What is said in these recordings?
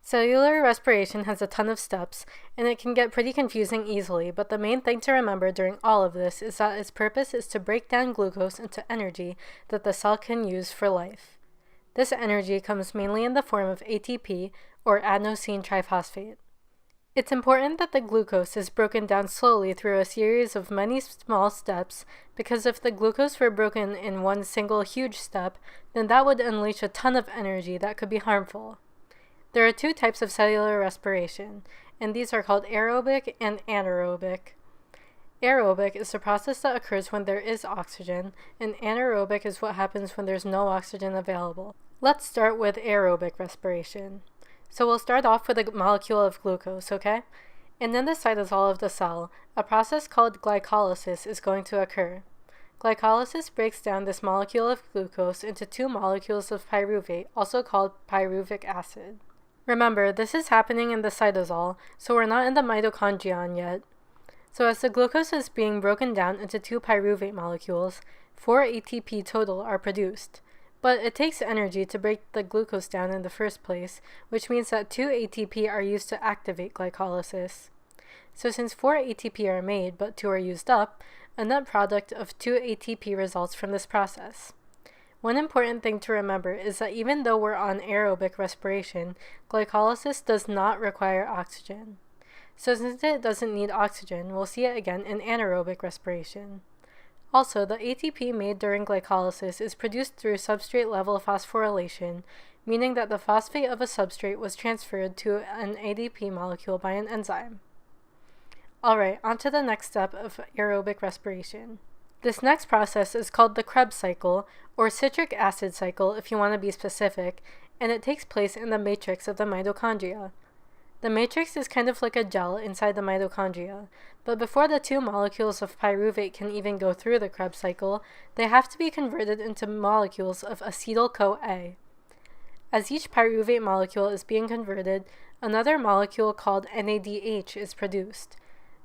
Cellular respiration has a ton of steps, and it can get pretty confusing easily, but the main thing to remember during all of this is that its purpose is to break down glucose into energy that the cell can use for life. This energy comes mainly in the form of ATP, or adenosine triphosphate. It's important that the glucose is broken down slowly through a series of many small steps, because if the glucose were broken in one single huge step, then that would unleash a ton of energy that could be harmful. There are two types of cellular respiration, and these are called aerobic and anaerobic. Aerobic is the process that occurs when there is oxygen, and anaerobic is what happens when there's no oxygen available. Let's start with aerobic respiration. So we'll start off with a molecule of glucose, okay? And in the cytosol of the cell, a process called glycolysis is going to occur. Glycolysis breaks down this molecule of glucose into two molecules of pyruvate, also called pyruvic acid. Remember, this is happening in the cytosol, so we're not in the mitochondrion yet. So as the glucose is being broken down into two pyruvate molecules, 4 ATP total are produced. But it takes energy to break the glucose down in the first place, which means that 2 ATP are used to activate glycolysis. So since 4 ATP are made but 2 are used up, a net product of 2 ATP results from this process. One important thing to remember is that even though we're on aerobic respiration, glycolysis does not require oxygen. So since it doesn't need oxygen, we'll see it again in anaerobic respiration. Also, the ATP made during glycolysis is produced through substrate-level phosphorylation, meaning that the phosphate of a substrate was transferred to an ADP molecule by an enzyme. Alright, on to the next step of aerobic respiration. This next process is called the Krebs cycle, or citric acid cycle if you want to be specific, and it takes place in the matrix of the mitochondria. The matrix is kind of like a gel inside the mitochondria, but before the two molecules of pyruvate can even go through the Krebs cycle, they have to be converted into molecules of acetyl-CoA. As each pyruvate molecule is being converted, another molecule called NADH is produced.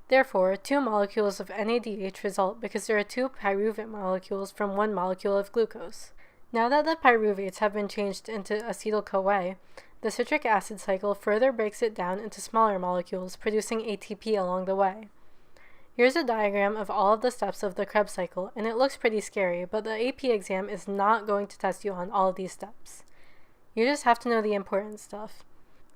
Therefore, 2 molecules of NADH result because there are 2 pyruvate molecules from one molecule of glucose. Now that the pyruvates have been changed into acetyl-CoA, the citric acid cycle further breaks it down into smaller molecules, producing ATP along the way. Here's a diagram of all of the steps of the Krebs cycle, and it looks pretty scary, but the AP exam is not going to test you on all of these steps. You just have to know the important stuff.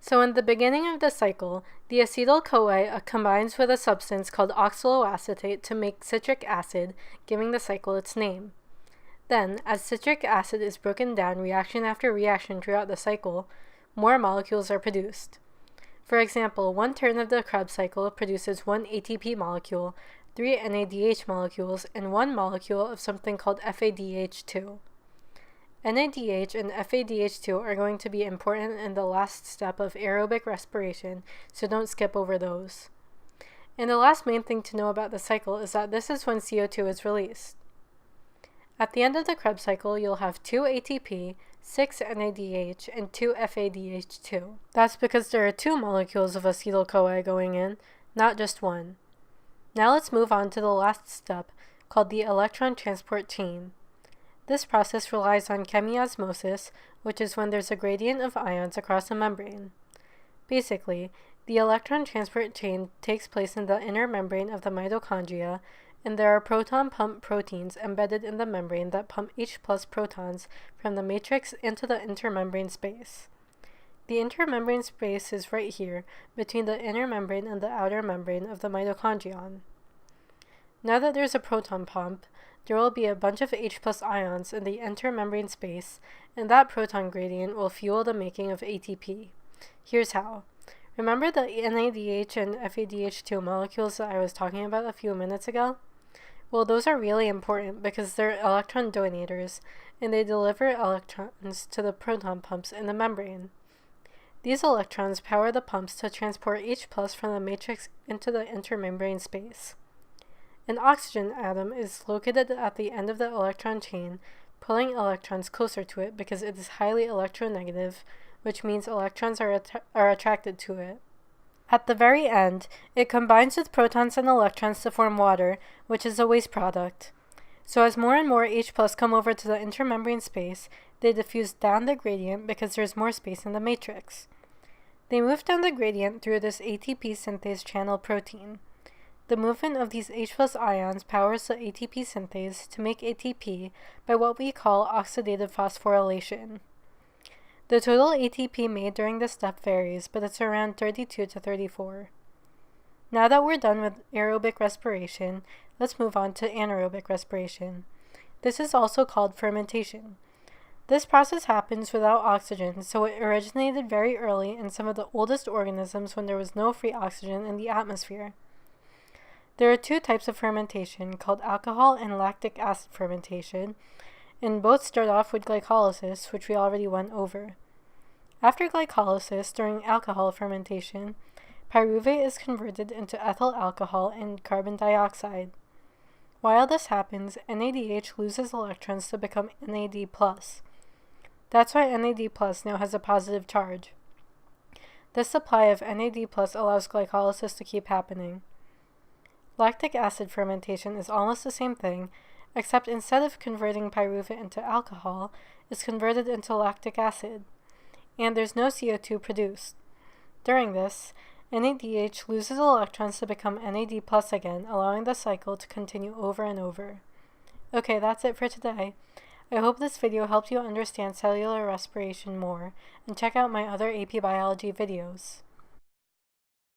So in the beginning of the cycle, the acetyl-CoA combines with a substance called oxaloacetate to make citric acid, giving the cycle its name. Then, as citric acid is broken down reaction after reaction throughout the cycle, more molecules are produced. For example, one turn of the Krebs cycle produces 1 ATP molecule, 3 NADH molecules, and 1 molecule of something called FADH2. NADH and FADH2 are going to be important in the last step of aerobic respiration, so don't skip over those. And the last main thing to know about the cycle is that this is when CO2 is released. At the end of the Krebs cycle, you'll have 2 ATP, 6 NADH, and 2 FADH2. That's because there are 2 molecules of acetyl-CoA going in, not just 1. Now let's move on to the last step, called the electron transport chain. This process relies on chemiosmosis, which is when there's a gradient of ions across a membrane. Basically, the electron transport chain takes place in the inner membrane of the mitochondria, and there are proton pump proteins embedded in the membrane that pump H+ protons from the matrix into the intermembrane space. The intermembrane space is right here, between the inner membrane and the outer membrane of the mitochondrion. Now that there's a proton pump, there will be a bunch of H+ ions in the intermembrane space, and that proton gradient will fuel the making of ATP. Here's how. Remember the NADH and FADH2 molecules that I was talking about a few minutes ago? Well, those are really important because they're electron donators, and they deliver electrons to the proton pumps in the membrane. These electrons power the pumps to transport H+ from the matrix into the intermembrane space. An oxygen atom is located at the end of the electron chain, pulling electrons closer to it because it is highly electronegative, which means electrons are attracted to it. At the very end, it combines with protons and electrons to form water, which is a waste product. So as more and more H+ come over to the intermembrane space, they diffuse down the gradient because there's more space in the matrix. They move down the gradient through this ATP synthase channel protein. The movement of these H+ ions powers the ATP synthase to make ATP by what we call oxidative phosphorylation. The total ATP made during this step varies, but it's around 32 to 34. Now that we're done with aerobic respiration, let's move on to anaerobic respiration. This is also called fermentation. This process happens without oxygen, so it originated very early in some of the oldest organisms when there was no free oxygen in the atmosphere. There are two types of fermentation, called alcohol and lactic acid fermentation, and both start off with glycolysis, which we already went over. After glycolysis, during alcohol fermentation, pyruvate is converted into ethyl alcohol and carbon dioxide. While this happens, NADH loses electrons to become NAD+. That's why NAD+ now has a positive charge. This supply of NAD+ allows glycolysis to keep happening. Lactic acid fermentation is almost the same thing, except instead of converting pyruvate into alcohol, it's converted into lactic acid, and there's no CO2 produced. During this, NADH loses electrons to become NAD+ again, allowing the cycle to continue over and over. Okay, that's it for today. I hope this video helped you understand cellular respiration more, and check out my other AP Biology videos.